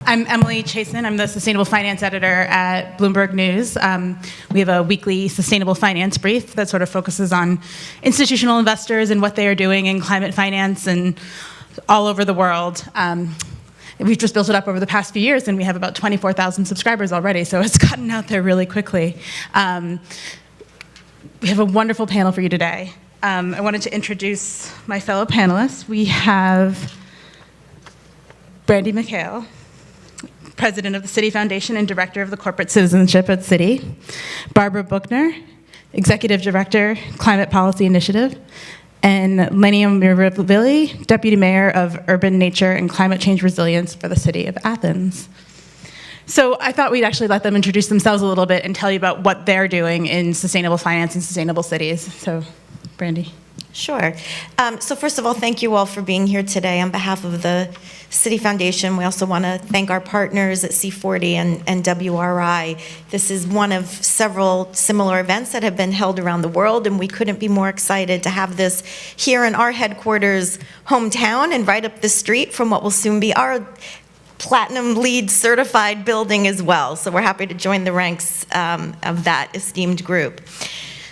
I'm Emily Chasan. I'm the Sustainable Finance Editor at Bloomberg News. We have a weekly sustainable finance brief that sort of focuses on institutional investors and what they are doing in climate finance and all over the world. We've just built it up over the past few years, and we have about 24,000 subscribers already, so it's gotten out there really quickly. We have a wonderful panel for you today. I wanted to introduce my fellow panelists. We have Brandee McHale, President of the Citi Foundation and Director of the Corporate Citizenship at Citi. Barbara Buchner, Executive Director, Climate Policy Initiative. And Eleni Myrivili, Deputy Mayor of Urban Nature and Climate Change Resilience for the City of Athens. So I thought we'd actually let them introduce themselves a little bit and tell you about what they're doing in sustainable finance and sustainable cities. So, Brandee. Sure. So first of all, thank you all for being here today on behalf of the Citi Foundation. We also want to thank our partners at C40 and WRI. This is one of several similar events that have been held around the world, and we couldn't be more excited to have this here in our headquarters hometown and right up the street from what will soon be our Platinum LEED certified building as well. So we're happy to join the ranks of that esteemed group.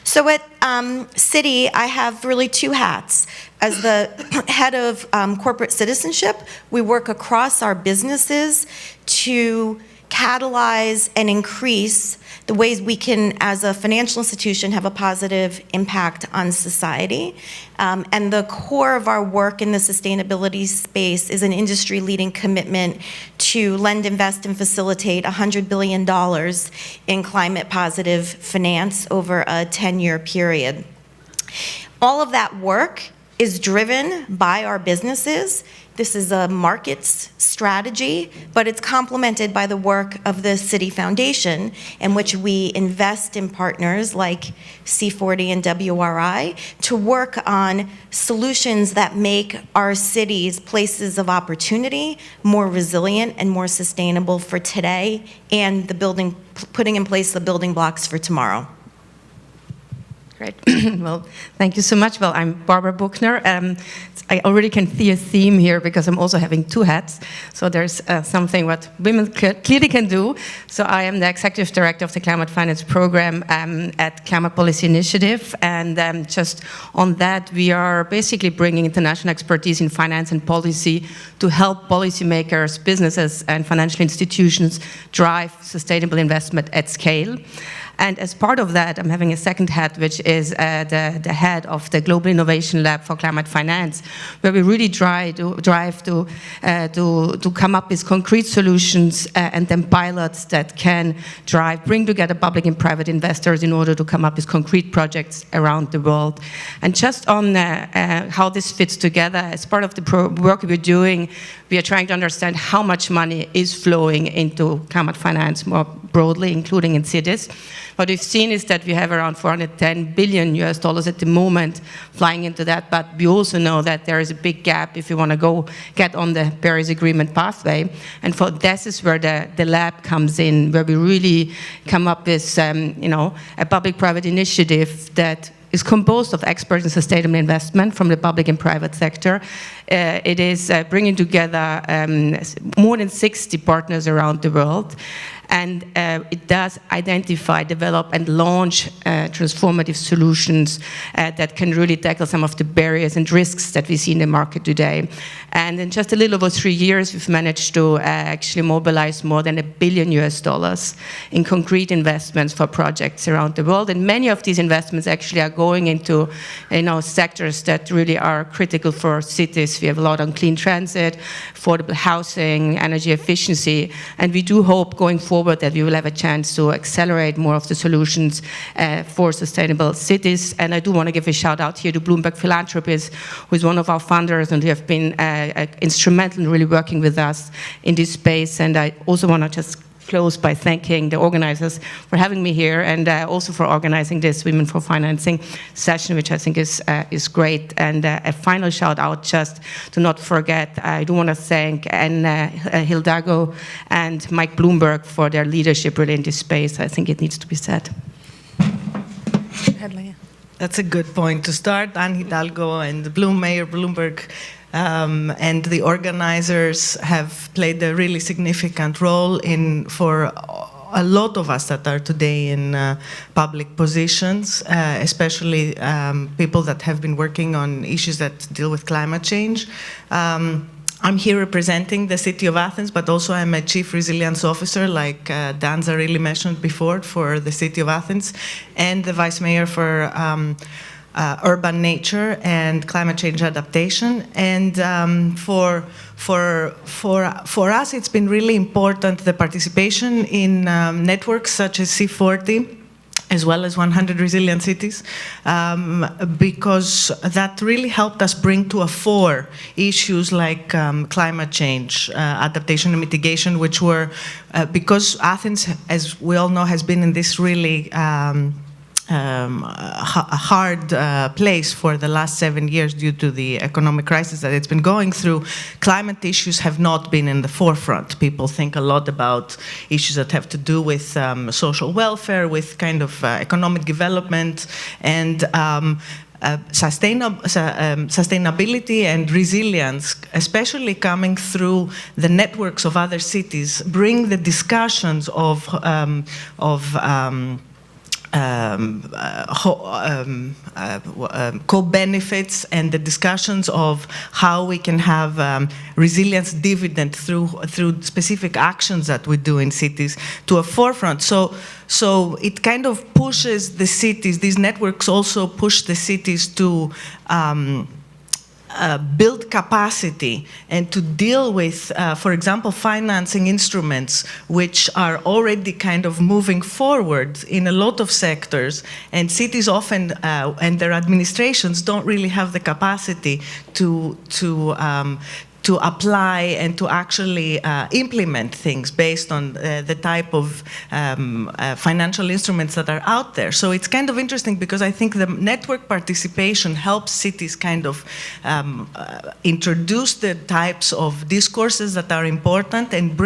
So at Citi, I have really two hats. As the head of corporate citizenship, we work across our businesses to catalyze and increase the ways we can, as a financial institution, have a positive impact on society. And the core of our work in the sustainability space is an industry-leading commitment to lend, invest, and facilitate $100 billion in climate-positive finance over a 10-year period. All of that work is driven by our businesses. This is a markets strategy, but it's complemented by the work of the Citi Foundation, in which we invest in partners like C40 and WRI to work on solutions that make our cities places of opportunity more resilient and more sustainable for today, and putting in place the building blocks for tomorrow. Great. Well, thank you so much. Well, I'm Barbara Buchner. I already can see a theme here because I'm also having two hats. So there's something what women clearly can do. So I am the Executive Director of the Climate Finance Program at Climate Policy Initiative. And just on that, we are basically bringing international expertise in finance and policy to help policymakers, businesses, and financial institutions drive sustainable investment at scale. And as part of that, I'm having a second hat, which is the head of the Global Innovation Lab for Climate Finance, where we really drive to come up with concrete solutions and then pilots that can bring together public and private investors in order to come up with concrete projects around the world. And just on how this fits together, as part of the work we're doing, we are trying to understand how much money is flowing into climate finance more broadly, including in cities. What we've seen is that we have around $410 billion at the moment flying into that, but we also know that there is a big gap if you want to go get on the Paris Agreement pathway. And for this is where the lab comes in, where we really come up with a public-private initiative that is composed of experts in sustainable investment from the public and private sector. It is bringing together more than 60 partners around the world. And it does identify, develop, and launch transformative solutions that can really tackle some of the barriers and risks that we see in the market today. And in just a little over 3 years, we've managed to actually mobilize more than $1 billion in concrete investments for projects around the world. And many of these investments actually are going into sectors that really are critical for cities. We have a lot on clean transit, affordable housing, energy efficiency, and we do hope going forward that we will have a chance to accelerate more of the solutions for sustainable cities. And I do want to give a shout out here to Bloomberg Philanthropies, who is one of our funders and who have been instrumental in really working with us in this space. And I also want to just close by thanking the organizers for having me here, and also for organizing this Women4Financing session, which I think is great. And a final shout out, just to not forget, I do want to thank Hidalgo and Mike Bloomberg for their leadership really in this space. I think it needs to be said. That's a good point to start. Anne Hidalgo and Mayor Bloomberg and the organizers have played a really significant role for a lot of us that are today in public positions, especially people that have been working on issues that deal with climate change. I'm here representing the city of Athens, but also I'm a chief resilience officer, like Dan Zarili mentioned before, for the city of Athens, and the vice mayor for urban nature and climate change adaptation. And for us, it's been really important, the participation in networks such as C40, as well as 100 Resilient Cities, because that really helped us bring to a fore issues like climate change, adaptation and mitigation, which were, because Athens, as we all know, has been in this really a hard place for the last 7 years due to the economic crisis that it's been going through. Climate issues have not been in the forefront. People think a lot about issues that have to do with social welfare, with kind of economic development, and sustainability and resilience, especially coming through the networks of other cities, bring the discussions of co-benefits and the discussions of how we can have resilience dividend through specific actions that we do in cities to a forefront. So it kind of pushes the cities, these networks also push the cities to build capacity and to deal with, for example, financing instruments which are already kind of moving forward in a lot of sectors, and cities often and their administrations don't really have the capacity to apply and to actually implement things based on the type of financial instruments that are out there. So it's kind of interesting because I think the network participation helps cities kind of introduce the types of discourses that are important and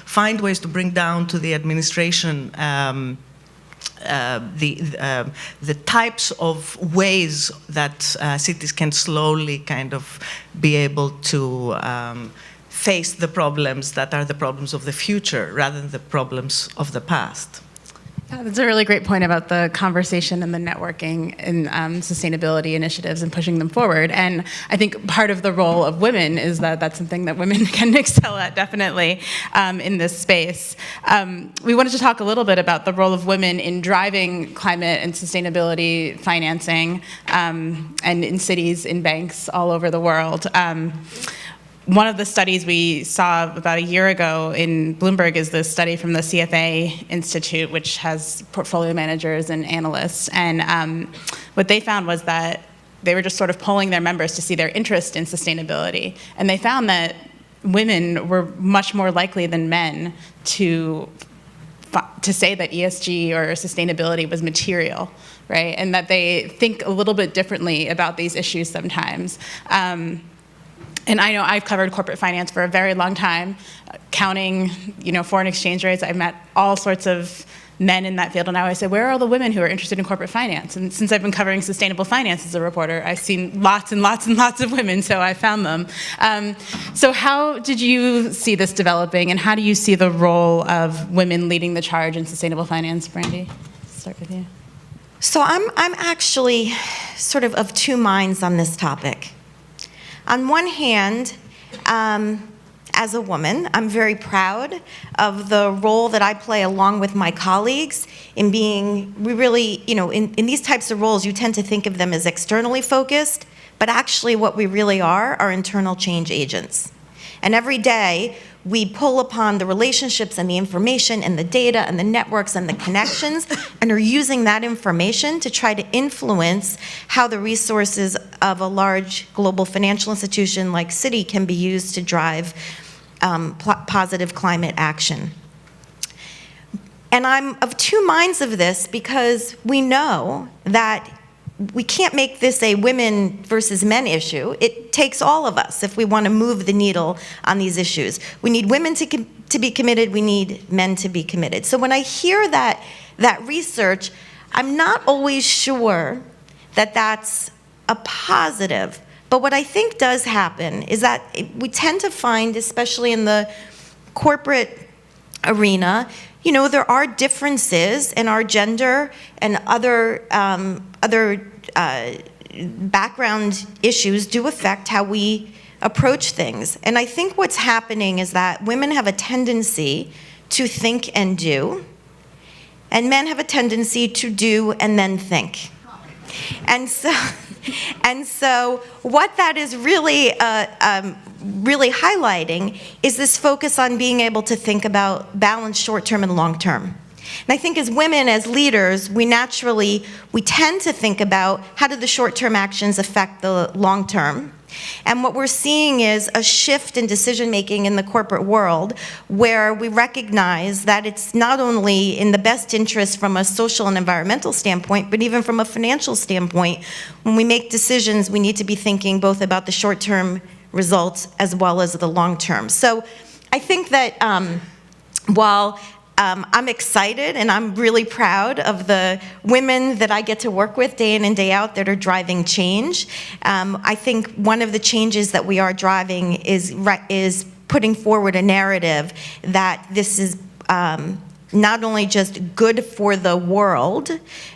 find ways to bring down to the administration the types of ways that cities can slowly kind of be able to face the problems that are the problems of the future rather than the problems of the past. Yeah, that's a really great point about the conversation and the networking and sustainability initiatives and pushing them forward. And I think part of the role of women is that that's something that women can excel at, definitely, in this space. We wanted to talk a little bit about the role of women in driving climate and sustainability financing and in cities, in banks all over the world. One of the studies we saw about a year ago in Bloomberg is the study from the CFA Institute, which has portfolio managers and analysts. And what they found was that they were just sort of polling their members to see their interest in sustainability. And they found that women were much more likely than men to say that ESG or sustainability was material, right? And that they think a little bit differently about these issues sometimes. And I know I've covered corporate finance for a very long time, counting, foreign exchange rates. I've met all sorts of men in that field, and I always say, where are all the women who are interested in corporate finance? And since I've been covering sustainable finance as a reporter, I've seen lots and lots and lots of women, so I found them. So how did you see this developing, and how do you see the role of women leading the charge in sustainable finance? Brandee, start with you. So I'm actually sort of two minds on this topic. On one hand, as a woman, I'm very proud of the role that I play along with my colleagues in being, we really, in these types of roles, you tend to think of them as externally focused, but actually what we really are internal change agents. And every day, we pull upon the relationships and the information and the data and the networks and the connections and are using that information to try to influence how the resources of a large global financial institution like Citi can be used to drive positive climate action. And I'm of two minds of this because we know that we can't make this a women versus men issue. It takes all of us if we want to move the needle on these issues. We need women to be committed. We need men to be committed. So when I hear that research, I'm not always sure that that's a positive. But what I think does happen is that we tend to find, especially in the corporate arena, you know, there are differences in our gender and other background issues do affect how we approach things. And I think what's happening is that women have a tendency to think and do, and men have a tendency to do and then think. And so what that is really really highlighting is this focus on being able to think about balance short-term and long-term. And I think as women, as leaders, we tend to think about how do the short-term actions affect the long-term. And what we're seeing is a shift in decision-making in the corporate world where we recognize that it's not only in the best interest from a social and environmental standpoint, but even from a financial standpoint. When we make decisions, we need to be thinking both about the short-term results as well as the long-term. So I think that while I'm excited and I'm really proud of the women that I get to work with day in and day out that are driving change. I think one of the changes that we are driving is putting forward a narrative that this is not only just good for the world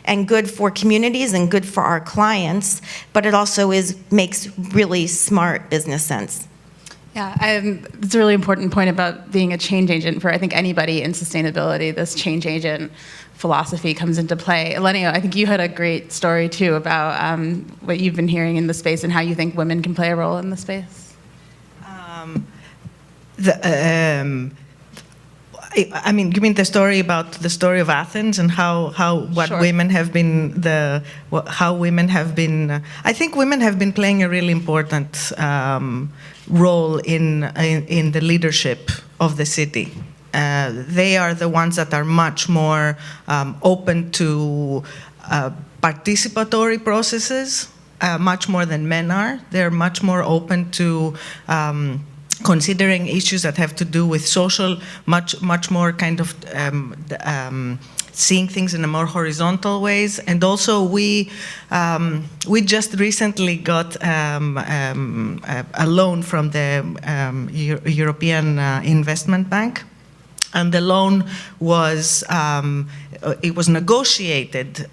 and good for communities and good for our clients, but it also makes really smart business sense. Yeah, it's a really important point about being a change agent for, I think, anybody in sustainability. This change agent philosophy comes into play. Eleni, I think you had a great story, too, about what you've been hearing in the space and how you think women can play a role in the space. I mean, you mean the story about the story of Athens and how Sure. women have been how women have been. I think women have been playing a really important role in the leadership of the city. They are the ones that are much more open to participatory processes, much more than men are. They're much more open to considering issues that have to do with social, much more kind of seeing things in a more horizontal ways. And also we just recently got a loan from the European Investment Bank. And the loan was it was negotiated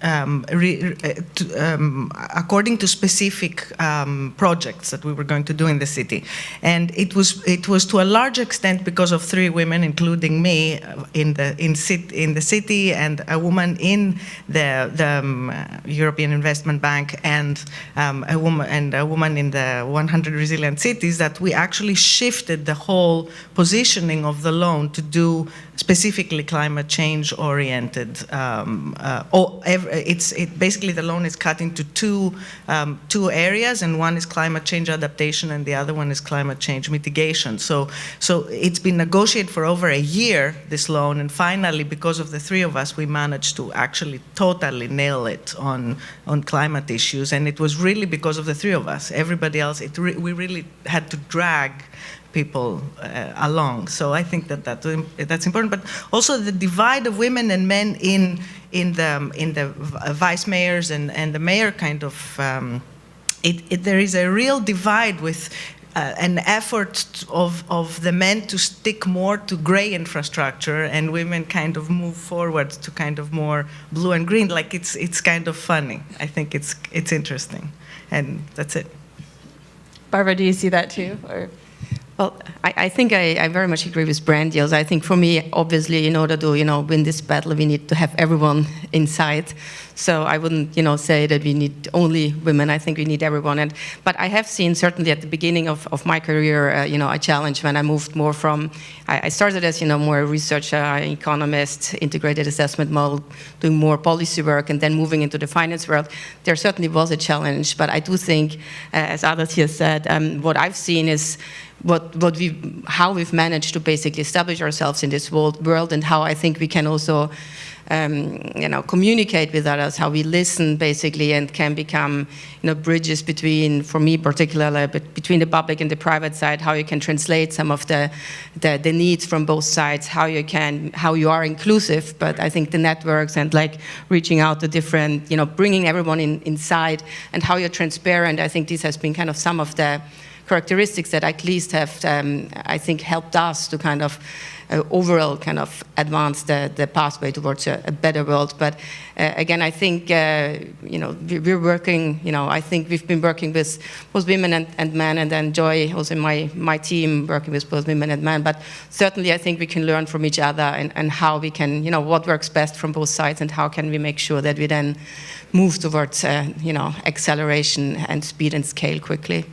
according to specific projects that we were going to do in the city, and it was to a large extent because of 3 women, including me, in the city, and a woman in the European Investment Bank, and a woman in the 100 Resilient Cities, that we actually shifted the whole positioning of the loan to do specifically climate change oriented. Basically the loan is cut into two areas, and one is climate change adaptation and the other one is climate change mitigation. So it's been negotiated for over a year, this loan, and finally, because of the 3 of us, we managed to actually totally nail it on climate issues, and it was really because of the 3 of us. Everybody else, we really had to drag people along. So I think that's important. But also the divide of women and men in the vice mayors and the mayor kind of there is a real divide with an effort of the men to stick more to gray infrastructure, and women kind of move forward to kind of more blue and green. Like it's kind of funny. I think it's interesting, and that's it. Barbara, do you see that too? Or? Well, I think I very much agree with Brandee. I think for me, obviously, in order to win this battle, we need to have everyone inside. So I wouldn't say that we need only women. I think we need everyone. But I have seen certainly at the beginning of my career, a challenge when I moved more from. I started as more a researcher, economist, integrated assessment model, doing more policy work, and then moving into the finance world. There certainly was a challenge, but I do think, as others here said, what I've seen is how we've managed to basically establish ourselves in this world, and how I think we can also communicate with others, how we listen basically, and can become bridges between, for me particularly, between the public and the private side, how you can translate some of the needs from both sides, how you are inclusive, but I think the networks and like reaching out to different, bringing everyone inside, and how you're transparent. I think this has been kind of some of the characteristics that at least have, I think, helped us to kind of overall kind of advance the pathway towards a better world. But again, I think, we're working, I think we've been working with both women and men, and then Joy, also my team, working with both women and men. But certainly I think we can learn from each other and how we can, what works best from both sides, and how can we make sure that we then move towards, acceleration and speed and scale quickly.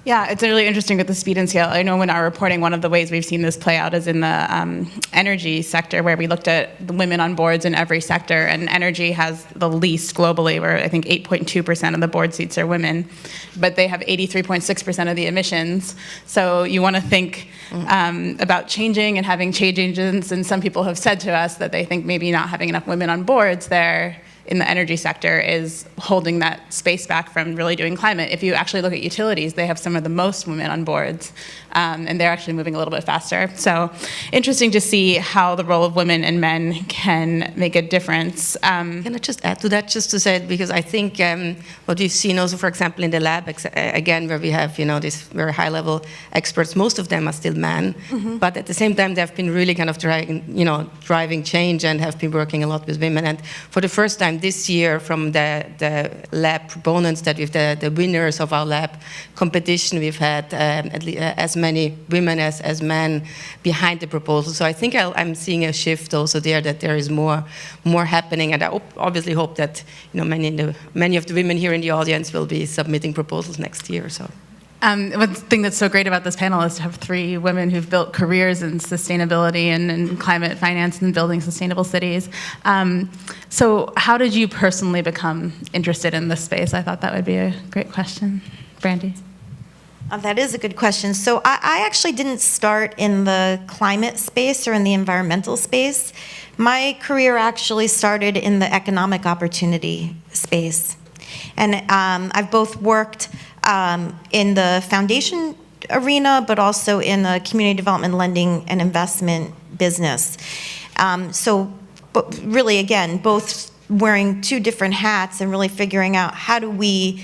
Yeah, it's really interesting with the speed and scale. I know in our reporting, one of the ways we've seen this play out is in the energy sector, where we looked at the women on boards in every sector, and energy has the least globally, where I think 8.2% of the board seats are women, but they have 83.6% of the emissions. So you want to think about changing and having change agents, and some people have said to us that they think maybe not having enough women on boards there in the energy sector is holding that space back from really doing climate. If you actually look at utilities, they have some of the most women on boards, and they're actually moving a little bit faster. So interesting to see how the role of women and men can make a difference. Can I just add to that, just to say it, because I think what we've seen also, for example, in the lab, again, where we have, these very high-level experts, most of them are still men, but at the same time, they've been really kind of driving change and have been working a lot with women. And for the first time this year, from the lab proponents, that with the winners of our lab competition, we've had at least as many women as men behind the proposal. So I think I'm seeing a shift also there, that there is more happening, and I obviously hope that many of the women here in the audience will be submitting proposals next year. So. One thing that's so great about this panel is to have 3 women who've built careers in sustainability and climate finance and building sustainable cities. So how did you personally become interested in this space? I thought that would be a great question. Brandee? That is a good question. So I actually didn't start in the climate space or in the environmental space. My career actually started in the economic opportunity space. And I've both worked in the foundation arena, but also in the community development lending and investment business. But really, again, both wearing 2 different hats and really figuring out how do we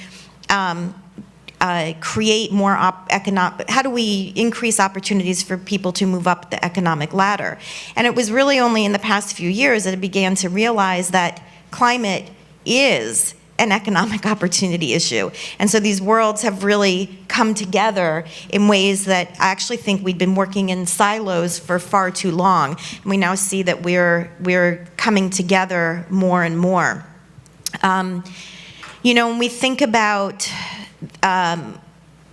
create more how do we increase opportunities for people to move up the economic ladder? And it was really only in the past few years that I began to realize that climate is an economic opportunity issue. And so these worlds have really come together in ways that I actually think we'd been working in silos for far too long. And we now see that we're coming together more and more. When we think about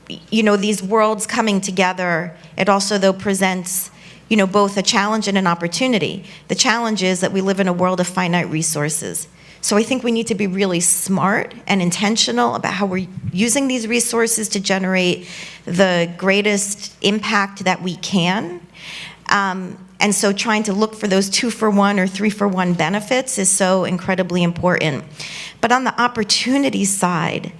these worlds coming together, it also, though, presents both a challenge and an opportunity. The challenge is that we live in a world of finite resources. So I think we need to be really smart and intentional about how we're using these resources to generate the greatest impact that we can. And so trying to look for those 2-for-1 or 3-for-1 benefits is so incredibly important. But on the opportunity side,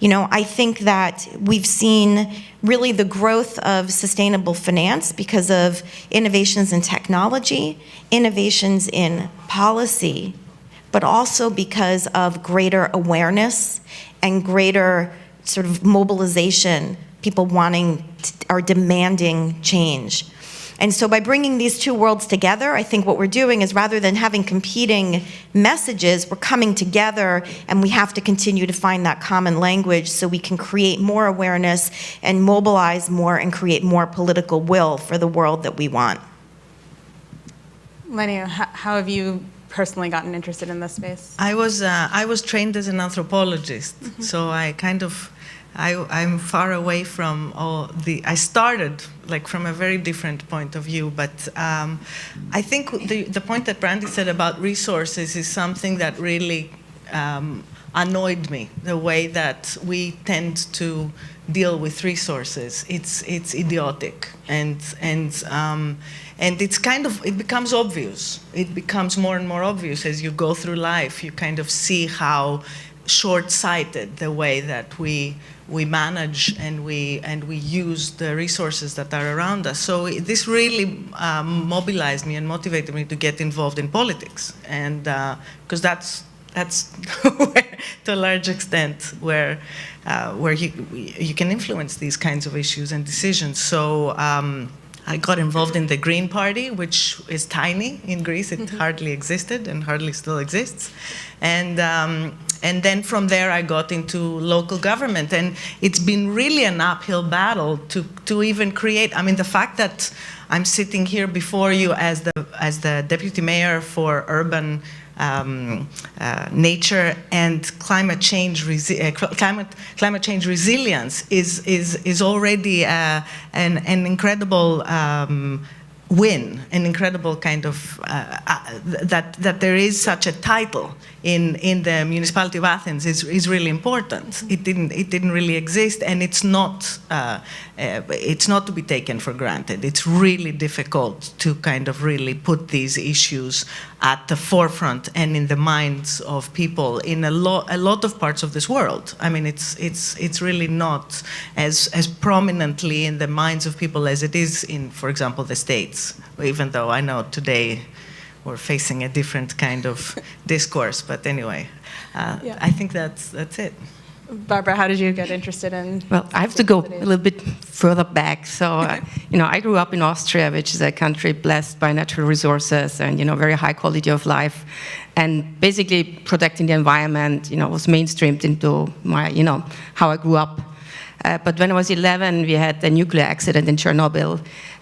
I think that we've seen really the growth of sustainable finance because of innovations in technology, innovations in policy, but also because of greater awareness and greater sort of mobilization, people are demanding change. And so by bringing these 2 worlds together, I think what we're doing is, rather than having competing messages, we're coming together, and we have to continue to find that common language so we can create more awareness and mobilize more and create more political will for the world that we want. Eleni, how have you personally gotten interested in this space? I was trained as an anthropologist, so I'm far away from I started from a very different point of view, but I think the point that Brandee said about resources is something that really annoyed me, the way that we tend to deal with resources. It's idiotic, and it's kind of, it becomes obvious. It becomes more and more obvious as you go through life. You kind of see how short-sighted the way that we manage and we use the resources that are around us. So this really mobilized me and motivated me to get involved in politics, and because that's where, to a large extent, where you can influence these kinds of issues and decisions. So I got involved in the Green Party, which is tiny in Greece. It hardly existed and hardly still exists. And then from there, I got into local government. And it's been really an uphill battle to even create. I mean, the fact that I'm sitting here before you as the deputy mayor for urban nature and climate change resilience is already an incredible win, an incredible kind of that there is such a title in the municipality of Athens is really important. It didn't really exist, and it's not to be taken for granted. It's really difficult to kind of really put these issues at the forefront and in the minds of people in a lot of parts of this world. I mean, it's really not as prominently in the minds of people as it is in, for example, the States. Even though I know today we're facing a different kind of discourse, but anyway, I think that's it. Barbara, how did you get interested in? Well, I have to go a little bit further back. So, I grew up in Austria, which is a country blessed by natural resources and, very high quality of life. And basically protecting the environment, was mainstreamed into my, how I grew up. But when I was 11, we had a nuclear accident in Chernobyl,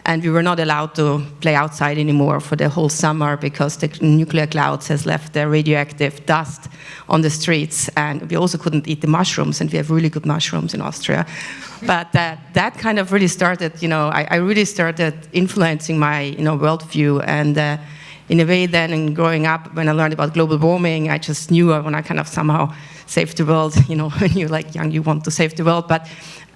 and we were not allowed to play outside anymore for the whole summer because the nuclear clouds has left the radioactive dust on the streets, and we also couldn't eat the mushrooms, and we have really good mushrooms in Austria. But that kind of really started, I really started influencing my, worldview, and in a way then in growing up, when I learned about global warming, I just knew I want to kind of somehow save the world. When you're like young, you want to save the world. But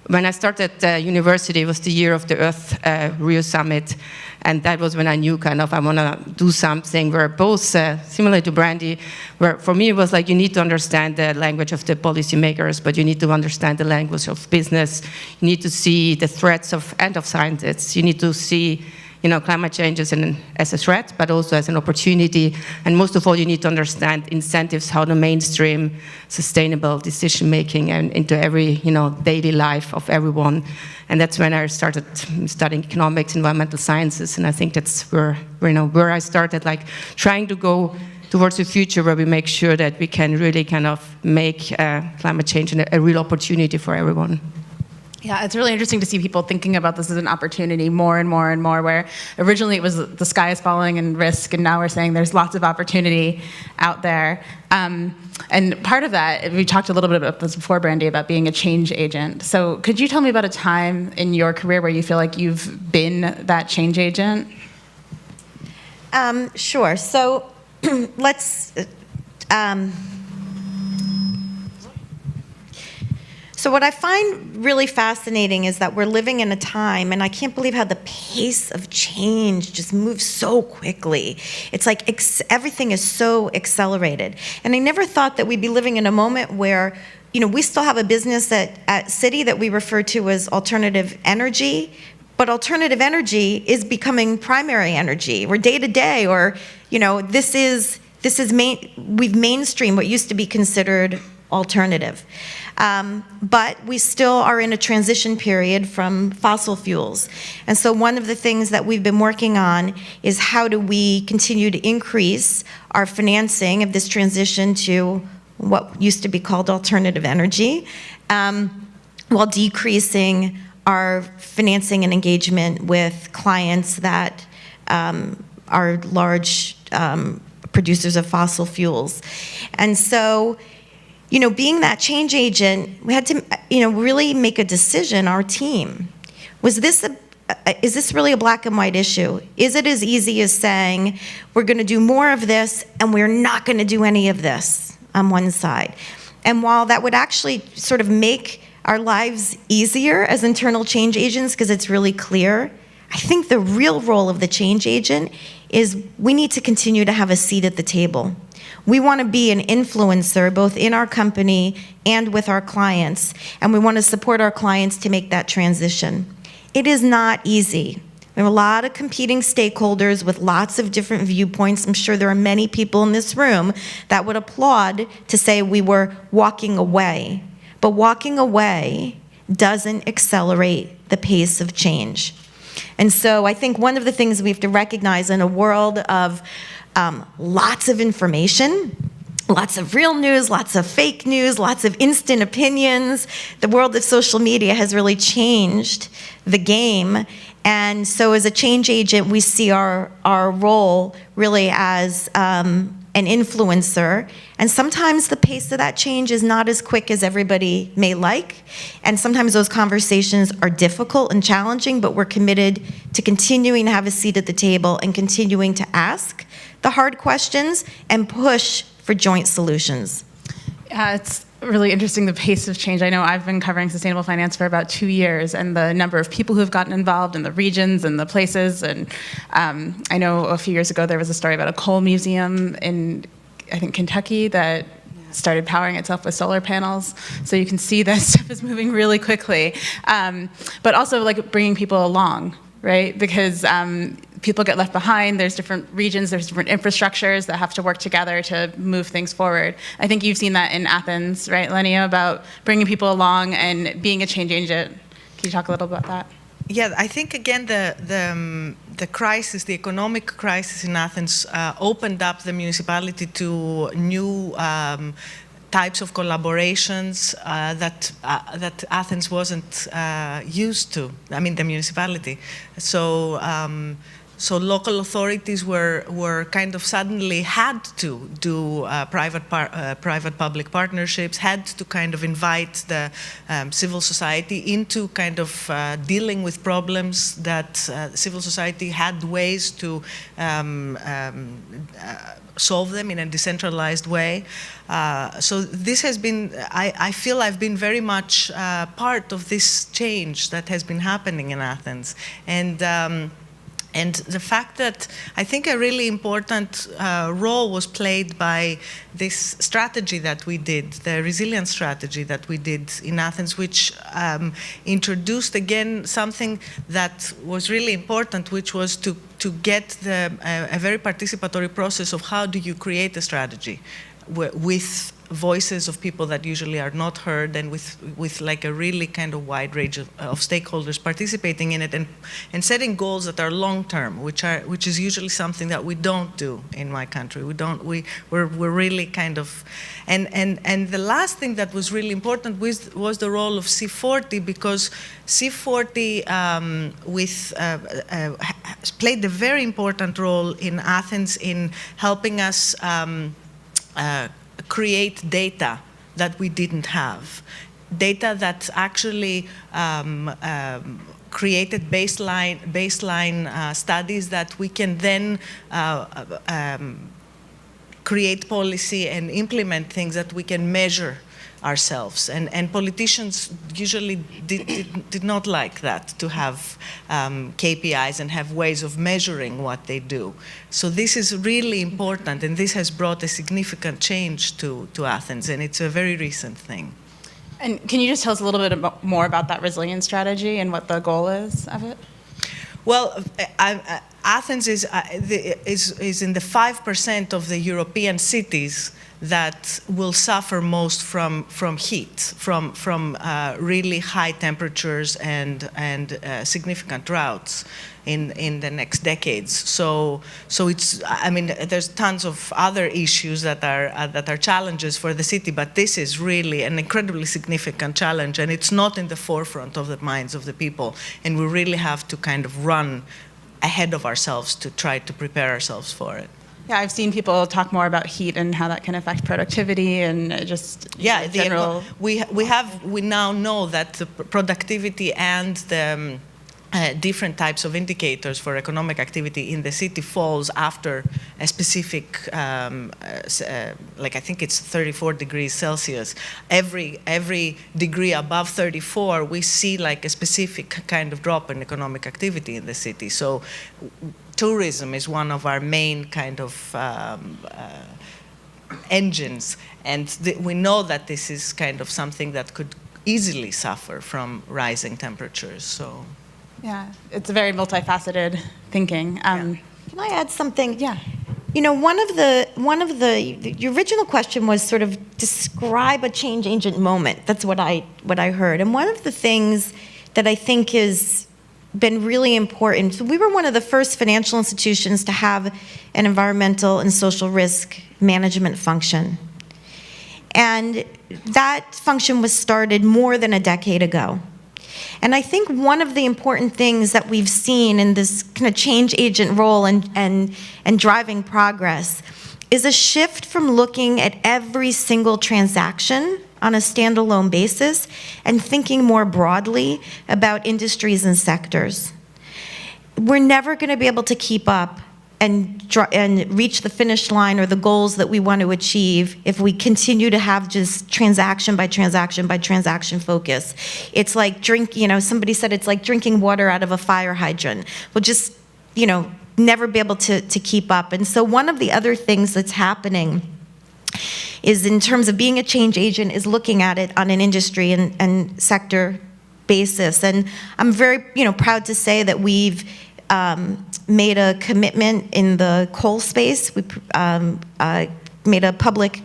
when I started university, it was the year of the Earth Rio Summit, and that was when I knew kind of I want to do something where both, similar to Brandee, where for me it was like you need to understand the language of the policymakers, but you need to understand the language of business. You need to see the threats of scientists. You need to see climate change as a threat, but also as an opportunity. And most of all, you need to understand incentives, how to mainstream sustainable decision-making and into every, daily life of everyone. And that's when I started studying economics, environmental sciences, and I think that's where I started, like trying to go towards a future where we make sure that we can really kind of make climate change a real opportunity for everyone. Yeah, it's really interesting to see people thinking about this as an opportunity more and more and more, where originally it was the sky is falling and risk, and now we're saying there's lots of opportunity out there. And part of that, we talked a little bit about this before, Brandee, about being a change agent. So could you tell me about a time in your career where you feel like you've been that change agent? Sure. So let's... So what I find really fascinating is that we're living in a time, and I can't believe how the pace of change just moves so quickly. It's like everything is so accelerated. And I never thought that we'd be living in a moment where, we still have a business at Citi that we refer to as alternative energy, but alternative energy is becoming primary energy, or day to day, or, we've mainstreamed what used to be considered alternative. But we still are in a transition period from fossil fuels. And so one of the things that we've been working on is how do we continue to increase our financing of this transition to what used to be called alternative energy, while decreasing our financing and engagement with clients that are large producers of fossil fuels. And so, being that change agent, we had to, really make a decision, our team. Is this really a black and white issue? Is it as easy as saying, we're going to do more of this and we're not going to do any of this on one side? And while that would actually sort of make our lives easier as internal change agents, because it's really clear, I think the real role of the change agent is we need to continue to have a seat at the table. We want to be an influencer both in our company and with our clients, and we want to support our clients to make that transition. It is not easy. There are a lot of competing stakeholders with lots of different viewpoints. I'm sure there are many people in this room that would applaud to say we were walking away. But walking away doesn't accelerate the pace of change. And so I think one of the things we have to recognize in a world of lots of information, lots of real news, lots of fake news, lots of instant opinions, the world of social media has really changed the game. And so as a change agent, we see our role really as an influencer. And sometimes the pace of that change is not as quick as everybody may like. And sometimes those conversations are difficult and challenging, but we're committed to continuing to have a seat at the table and continuing to ask the hard questions and push for joint solutions. Yeah, it's really interesting, the pace of change. I know I've been covering sustainable finance for about 2 years, and the number of people who have gotten involved in the regions and the places. And I know a few years ago there was a story about a coal museum in, I think, Kentucky that started powering itself with solar panels. So you can see that stuff is moving really quickly. But also like bringing people along, right? Because people get left behind. There's different regions, there's different infrastructures that have to work together to move things forward. I think you've seen that in Athens, right, Eleni, about bringing people along and being a change agent. Can you talk a little about that? Yeah, I think again the crisis, the economic crisis in Athens, opened up the municipality to new types of collaborations that Athens wasn't used to. I mean, the municipality. So local authorities were kind of suddenly had to do private-public partnerships, had to kind of invite the civil society into kind of dealing with problems that civil society had ways to solve them in a decentralized way. So this has been, I feel I've been very much part of this change that has been happening in Athens. And the fact that I think a really important role was played by this strategy that we did, the resilience strategy that we did in Athens, which introduced again something that was really important, which was to get a very participatory process of how do you create a strategy with voices of people that usually are not heard, and with like a really kind of wide range of stakeholders participating in it, and setting goals that are long term, which is usually something that we don't do in my country. We're really kind of, and the last thing that was really important was the role of C40, because C40 played a very important role in Athens in helping us create data that we didn't have, data that actually created baseline studies that we can then create policy and implement things that we can measure ourselves. And politicians usually did not like that, to have KPIs and have ways of measuring what they do. So this is really important, and this has brought a significant change to Athens, and it's a very recent thing. And can you just tell us a little bit more about that resilience strategy and what the goal is of it? Well, Athens is in the 5% of the European cities that will suffer most from heat, from really high temperatures and significant droughts in the next decades. So it's, I mean, there's tons of other issues that are challenges for the city, but this is really an incredibly significant challenge, and it's not in the forefront of the minds of the people, and we really have to kind of run ahead of ourselves to try to prepare ourselves for it. Yeah, I've seen people talk more about heat and how that can affect productivity and just general. We now know that the productivity and different types of indicators for economic activity in the city falls after a specific, like I think it's 34 degrees Celsius. Every degree above 34, we see like a specific kind of drop in economic activity in the city. So tourism is one of our main kind of engines, and we know that this is kind of something that could easily suffer from rising temperatures. So. Yeah, it's a very multifaceted thinking. Can I add something? Yeah. You know, one of the original question was sort of describe a change agent moment. That's what I heard. And one of the things that I think has been really important, so we were one of the first financial institutions to have an environmental and social risk management function. And that function was started more than a decade ago. And I think one of the important things that we've seen in this kind of change agent role and driving progress is a shift from looking at every single transaction on a standalone basis and thinking more broadly about industries and sectors. We're never going to be able to keep up and reach the finish line or the goals that we want to achieve if we continue to have just transaction by transaction by transaction focus. It's like somebody said it's like drinking water out of a fire hydrant. We'll just, never be able to keep up. And so one of the other things that's happening is, in terms of being a change agent, is looking at it on an industry and sector basis. And I'm very, proud to say that we've made a commitment in the coal space. We made a public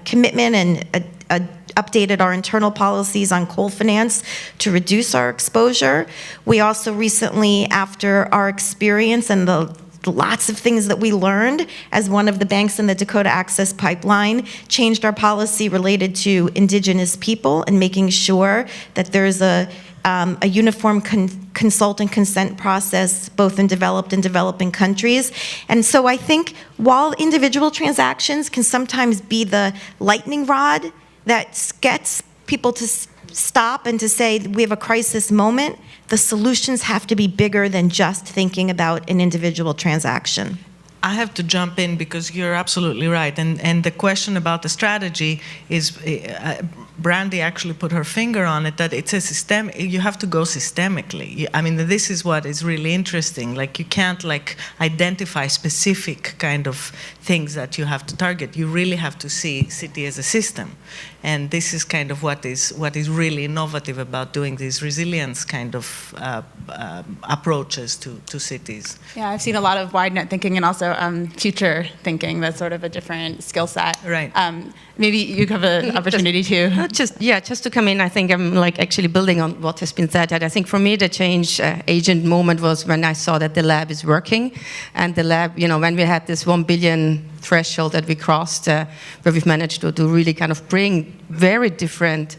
commitment and updated our internal policies on coal finance to reduce our exposure. We also recently, after our experience and the lots of things that we learned as one of the banks in the Dakota Access Pipeline, changed our policy related to Indigenous people and making sure that there's a uniform consult and consent process, both in developed and developing countries. And so I think while individual transactions can sometimes be the lightning rod that gets people to stop and to say, we have a crisis moment, the solutions have to be bigger than just thinking about an individual transaction. I have to jump in because you're absolutely right. And the question about the strategy is, Brandee actually put her finger on it, that it's a system, you have to go systemically. I mean, this is what is really interesting. Like, you can't identify specific kind of things that you have to target. You really have to see city as a system. And this is kind of what is really innovative about doing these resilience kind of approaches to cities. Yeah, I've seen a lot of wide net thinking and also future thinking. That's sort of a different skill set. Right. Maybe you have an opportunity to. Just to come in, I think I'm actually building on what has been said. I think for me the change agent moment was when I saw that the lab is working, and the lab, when we had this 1 billion threshold that we crossed, where we've managed to really kind of bring very different,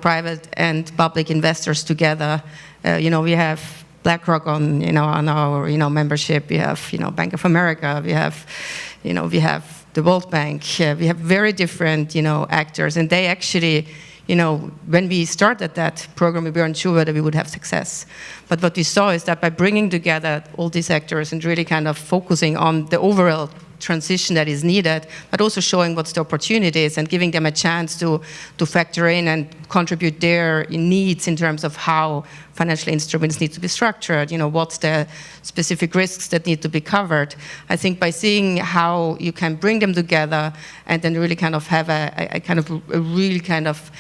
private and public investors together. We have BlackRock on our membership. We have Bank of America. We have the World Bank. We have very different actors, and they actually, when we started that program, we weren't sure whether we would have success. But what we saw is that by bringing together all these actors and really kind of focusing on the overall transition that is needed, but also showing what's the opportunities and giving them a chance to factor in and contribute their needs in terms of how financial instruments need to be structured, what's the specific risks that need to be covered. I think by seeing how you can bring them together and then really kind of have a really kind of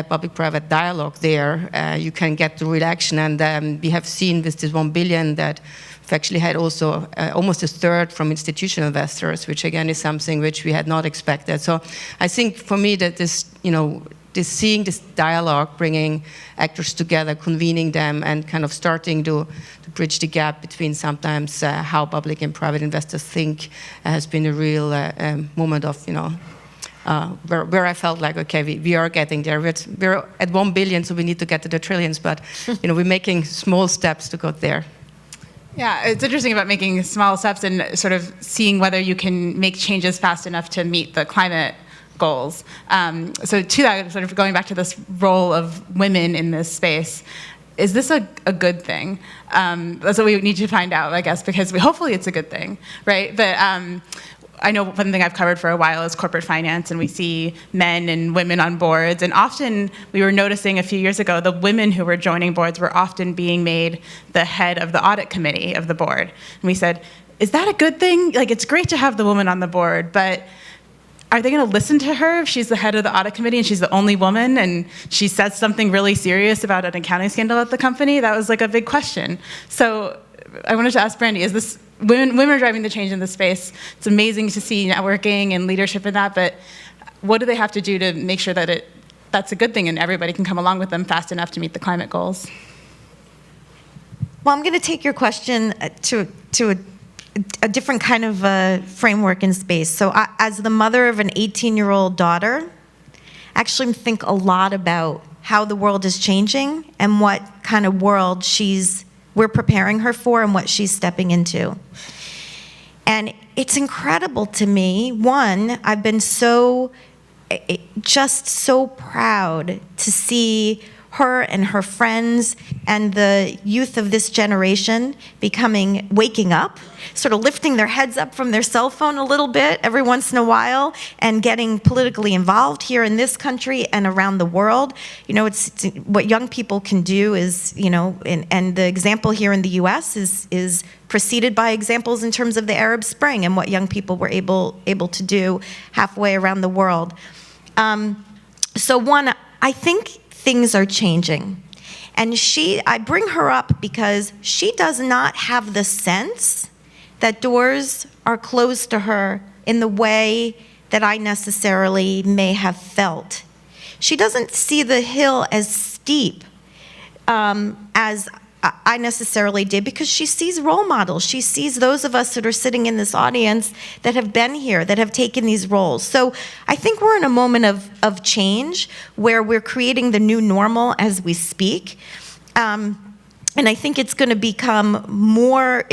public-private dialogue there, you can get to real action. And we have seen with this 1 billion that we've actually had also almost a third from institutional investors, which again is something which we had not expected. So I think for me that this, seeing this dialogue, bringing actors together, convening them, and kind of starting to bridge the gap between sometimes how public and private investors think has been a real moment of, where I felt like, okay, we are getting there. We're at 1 billion, so we need to get to the trillions, but we're making small steps to go there. Yeah, it's interesting about making small steps and sort of seeing whether you can make changes fast enough to meet the climate goals. So to that, sort of going back to this role of women in this space, is this a good thing? That's what we need to find out, I guess, because hopefully it's a good thing, right? But I know one thing I've covered for a while is corporate finance, and we see men and women on boards. And often, we were noticing a few years ago, the women who were joining boards were often being made the head of the audit committee of the board. And we said, is that a good thing? Like, it's great to have the woman on the board, but are they going to listen to her if she's the head of the audit committee and she's the only woman and she says something really serious about an accounting scandal at the company? That was like a big question. So I wanted to ask Brandee, is this, women are driving the change in this space. It's amazing to see networking and leadership in that, but what do they have to do to make sure that that's a good thing and everybody can come along with them fast enough to meet the climate goals? Well, I'm going to take your question to a different kind of framework in space. So as the mother of an 18-year-old daughter, I actually think a lot about how the world is changing and what kind of world we're preparing her for and what she's stepping into. And it's incredible to me. One, I've been just so proud to see her and her friends and the youth of this generation waking up, sort of lifting their heads up from their cell phone a little bit every once in a while and getting politically involved here in this country and around the world. You know, it's what young people can do is, you know, and the example here in the US is preceded by examples in terms of the Arab Spring and what young people were able to do halfway around the world. So one, I think things are changing. And I bring her up because she does not have the sense that doors are closed to her in the way that I necessarily may have felt. She doesn't see the hill as steep as I necessarily did, because she sees role models. She sees those of us that are sitting in this audience that have been here, that have taken these roles. So I think we're in a moment of change where we're creating the new normal as we speak. And I think it's going to become more,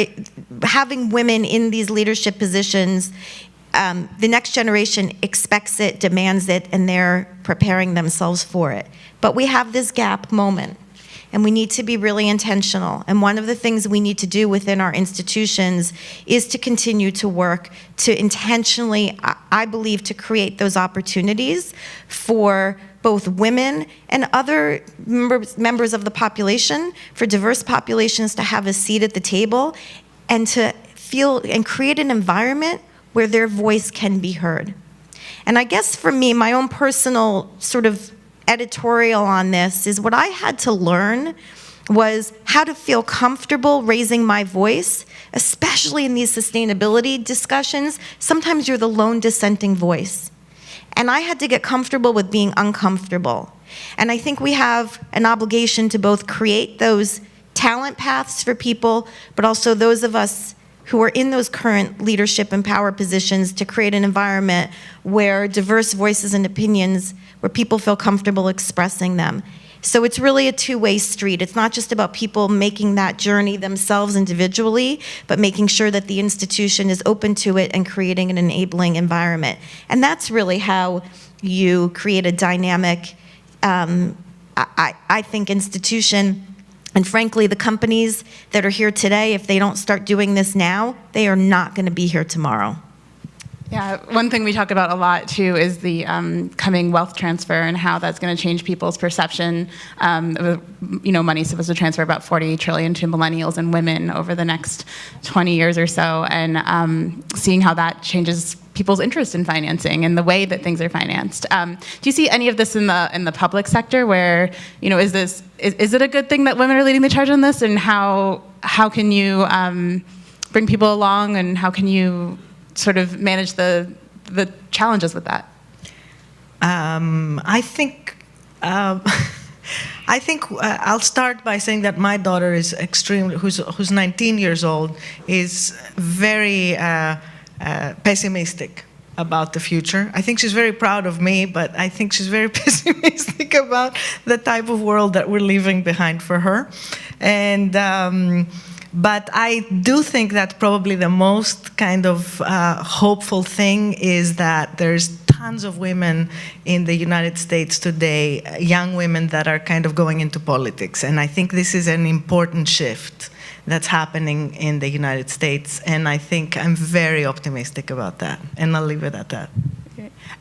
having women in these leadership positions, the next generation expects it, demands it, and they're preparing themselves for it. But we have this gap moment. And we need to be really intentional. And one of the things we need to do within our institutions is to continue to work to intentionally, I believe, to create those opportunities for both women and other members of the population, for diverse populations to have a seat at the table and to feel and create an environment where their voice can be heard. And I guess for me, my own personal sort of editorial on this is what I had to learn was how to feel comfortable raising my voice, especially in these sustainability discussions. Sometimes you're the lone dissenting voice. And I had to get comfortable with being uncomfortable. And I think we have an obligation to both create those talent paths for people, but also those of us who are in those current leadership and power positions to create an environment where diverse voices and opinions, where people feel comfortable expressing them. So it's really a two-way street. It's not just about people making that journey themselves individually, but making sure that the institution is open to it and creating an enabling environment. And that's really how you create a dynamic, I think, institution. And frankly, the companies that are here today, if they don't start doing this now, they are not going to be here tomorrow. Yeah, one thing we talk about a lot too is the coming wealth transfer and how that's going to change people's perception. Money's supposed to transfer about $40 trillion to millennials and women over the next 20 years or so, and seeing how that changes people's interest in financing and the way that things are financed. Do you see any of this in the public sector? Where is it a good thing that women are leading the charge on this, and how can you bring people along, and how can you sort of manage the challenges with that? I think I'll start by saying that my daughter is who's 19 years old, is very pessimistic about the future. I think she's very proud of me, but I think she's very pessimistic about the type of world that we're leaving behind for her. And but I do think that probably the most kind of hopeful thing is that there's tons of women in the United States today, young women that are kind of going into politics. And I think this is an important shift that's happening in the United States. And I think I'm very optimistic about that. And I'll leave it at that.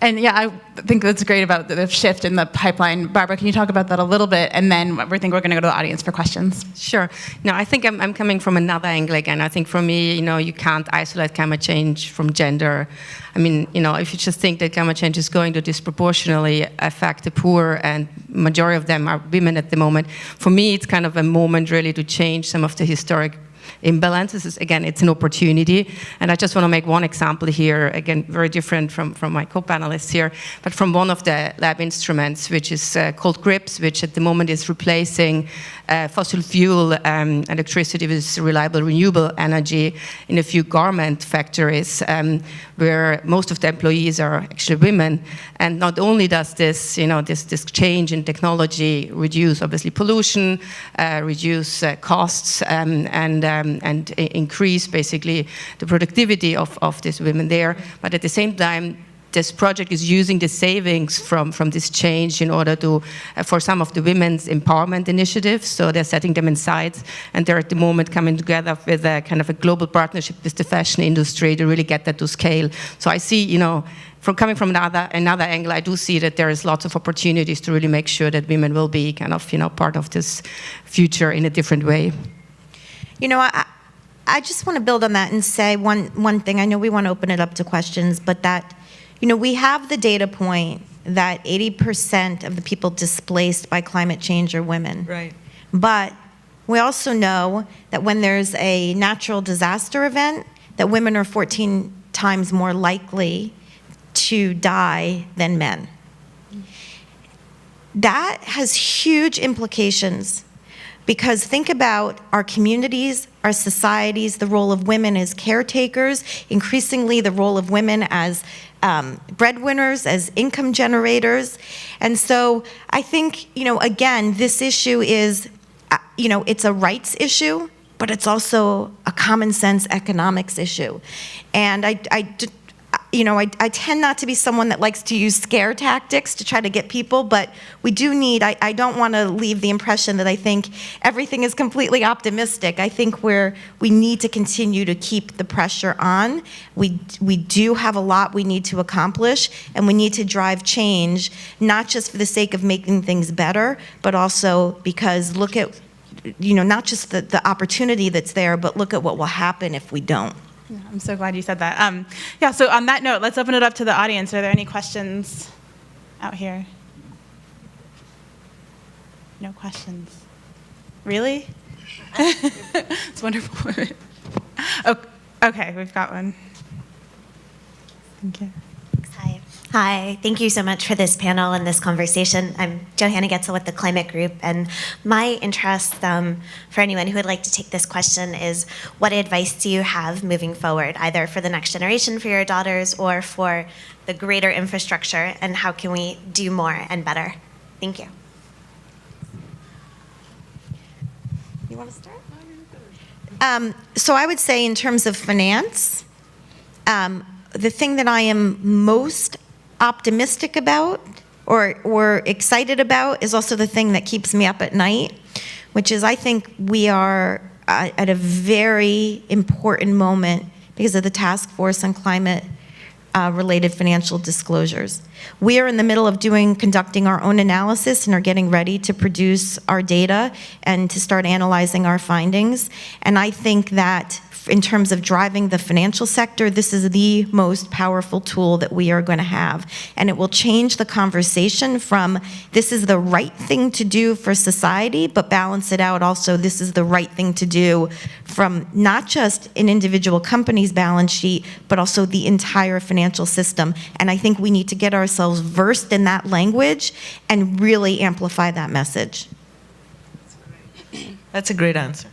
And yeah, I think that's great about the shift in the pipeline. Barbara, can you talk about that a little bit? And then I think we're going to go to the audience for questions. Sure. No, I think I'm coming from another angle again. I think for me, you can't isolate climate change from gender. I mean, if you just think that climate change is going to disproportionately affect the poor, and majority of them are women at the moment, for me, it's kind of a moment really to change some of the historic imbalances. Again, it's an opportunity. And I just want to make one example here, again, very different from my co-panelists here, but from one of the lab instruments, which is called GRIPS, which at the moment is replacing fossil fuel electricity with reliable renewable energy in a few garment factories where most of the employees are actually women. And not only does this, this change in technology reduce obviously pollution, reduce costs, and increase basically the productivity of these women there, but at the same time, this project is using the savings from this change in order to, for some of the women's empowerment initiatives. So they're setting them aside, and they're at the moment coming together with a kind of a global partnership with the fashion industry to really get that to scale. So I see, coming from another angle, I do see that there is lots of opportunities to really make sure that women will be kind of, part of this future in a different way. I just want to build on that and say one thing. I know we want to open it up to questions, but that, we have the data point that 80% of the people displaced by climate change are women. Right. But we also know that when there's a natural disaster event, that women are 14 times more likely to die than men. That has huge implications. Because think about our communities, our societies, the role of women as caretakers, increasingly the role of women as breadwinners, as income generators. And so I think, again, this issue is, it's a rights issue, but it's also a common sense economics issue. And I tend not to be someone that likes to use scare tactics to try to get people, but we do need, I don't want to leave the impression that I think everything is completely optimistic. I think we need to continue to keep the pressure on. We do have a lot we need to accomplish, and we need to drive change, not just for the sake of making things better, but also because look at, not just the opportunity that's there, but look at what will happen if we don't. I'm so glad you said that. So on that note, let's open it up to the audience. Are there any questions out here? No questions. Really? It's wonderful. Okay, we've got one. Thank you. Hi, thank you so much for this panel and this conversation. I'm Johanna Getzel with the Climate Group, and my interest for anyone who would like to take this question is, what advice do you have moving forward, either for the next generation, for your daughters, or for the greater infrastructure, and how can we do more and better? Thank you. You want to start? So I would say in terms of finance, the thing that I am most optimistic about or excited about is also the thing that keeps me up at night, which is I think we are at a very important moment because of the task force on climate related financial disclosures. We are in the middle of conducting our own analysis and are getting ready to produce our data and to start analyzing our findings. And I think that in terms of driving the financial sector, this is the most powerful tool that we are going to have. And it will change the conversation from this is the right thing to do for society, but balance it out also this is the right thing to do from not just an individual company's balance sheet, but also the entire financial system. And I think we need to get ourselves versed in that language and really amplify that message. That's a great answer.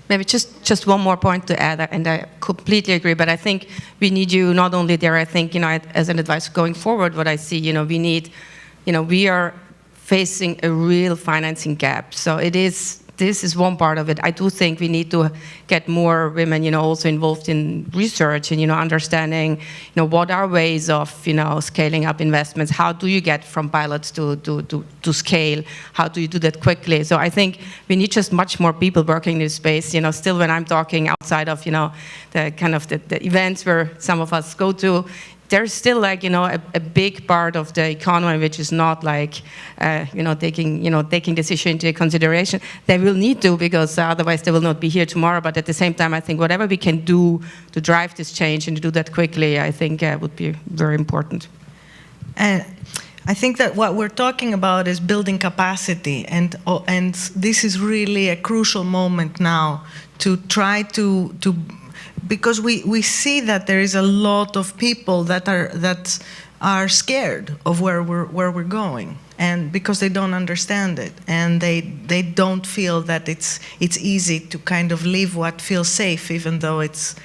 Maybe just one more point to add, and I completely agree, but I think we need you not only there, I think, as an advice going forward, what I see, we are facing a real financing gap. So it is this is one part of it. I do think we need to get more women, also involved in research and, understanding, what are ways of, scaling up investments? How do you get from pilots to scale? How do you do that quickly? So I think we need just much more people working in this space. Still when I'm talking outside of, the kind of the events where some of us go to, there's still a big part of the economy which is not taking this issue into consideration. They will need to, because otherwise they will not be here tomorrow. But at the same time, I think whatever we can do to drive this change and to do that quickly, I think would be very important. And I think that what we're talking about is building capacity, and this is really a crucial moment now to try to because we see that there is a lot of people that are scared of where we're going, and because they don't understand it, and they don't feel that it's easy to kind of live what feels safe, even though it's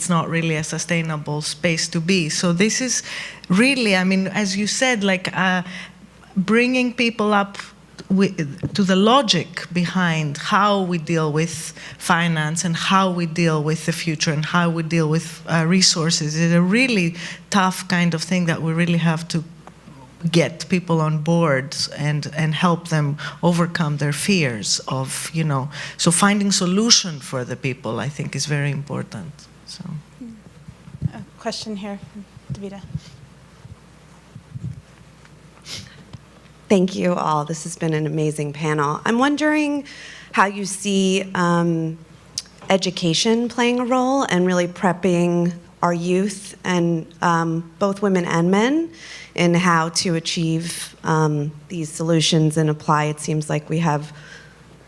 not really a sustainable space to be. So this is really, I mean, as you said, bringing people up to the logic behind how we deal with finance and how we deal with the future and how we deal with resources is a really tough kind of thing that we really have to get people on board and help them overcome their fears of, so finding solution for the people, I think, is very important. So, a question here from Davida. Thank you all. This has been an amazing panel. I'm wondering how you see education playing a role and really prepping our youth, and both women and men, in how to achieve these solutions and apply. It seems like we have,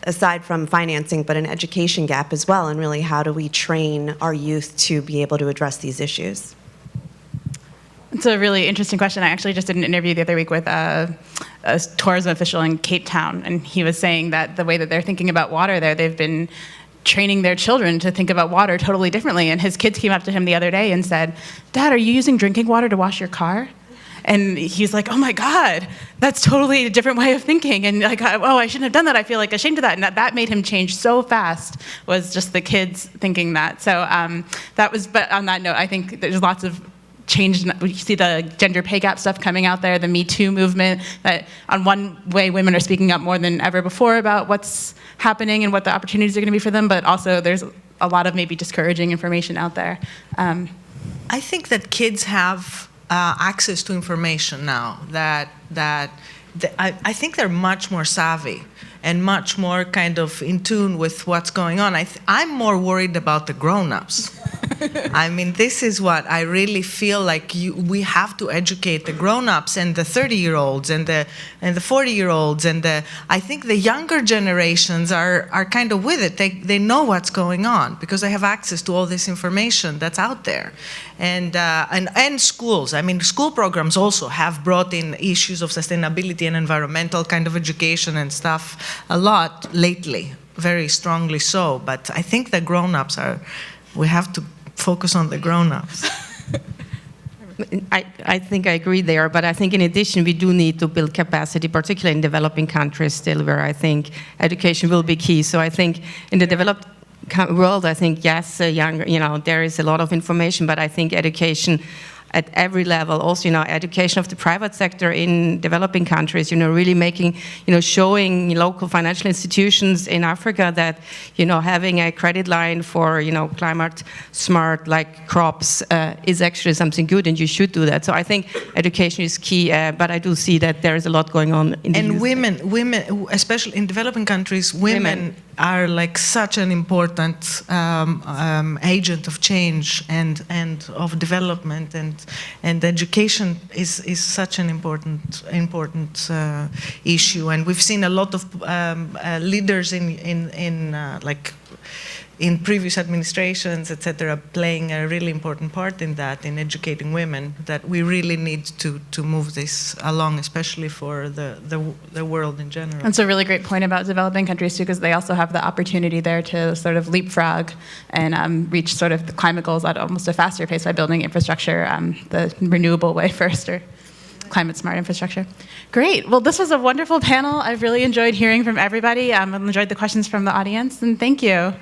aside from financing, but an education gap as well, and really how do we train our youth to be able to address these issues? It's a really interesting question. I actually just did an interview the other week with a tourism official in Cape Town, and he was saying that the way that they're thinking about water there, they've been training their children to think about water totally differently. And his kids came up to him the other day and said, "Dad, are you using drinking water to wash your car?" And he's like, "Oh my God, that's totally a different way of thinking." And I shouldn't have done that. I feel ashamed of that. And that made him change so fast, was just the kids thinking that. So but on that note, I think there's lots of change. You see the gender pay gap stuff coming out there, the Me Too movement, that on one way women are speaking up more than ever before about what's happening and what the opportunities are going to be for them, but also there's a lot of maybe discouraging information out there. I think that kids have access to information now I think they're much more savvy and much more kind of in tune with what's going on. I'm more worried about the grown-ups. I mean, this is what I really feel like we have to educate the grown-ups and the 30-year-olds and the 40-year-olds, and I think the younger generations are kind of with it. They know what's going on because they have access to all this information that's out there. And schools. I mean, school programs also have brought in issues of sustainability and environmental kind of education and stuff a lot lately, very strongly so. But I think the grown-ups we have to focus on the grown-ups. I think I agree there, but I think in addition we do need to build capacity, particularly in developing countries still, where I think education will be key. So I think in the developed world, I think, yes, there is a lot of information, but I think education at every level, also, education of the private sector in developing countries, really making, showing local financial institutions in Africa that, having a credit line for, climate smart, like crops, is actually something good, and you should do that. So I think education is key, but I do see that there is a lot going on in the And women, especially in developing countries, women are like such an important agent of change and of development, and education is such an important issue. And we've seen a lot of leaders in previous administrations, etc., playing a really important part in that, in educating women, that we really need to move this along, especially for the world in general. That's a really great point about developing countries too, because they also have the opportunity there to sort of leapfrog and reach sort of the climate goals at almost a faster pace by building infrastructure the renewable way first. climate smart infrastructure. Great. Well, this was a wonderful panel. I've really enjoyed hearing from everybody. I've enjoyed the questions from the audience, and thank you.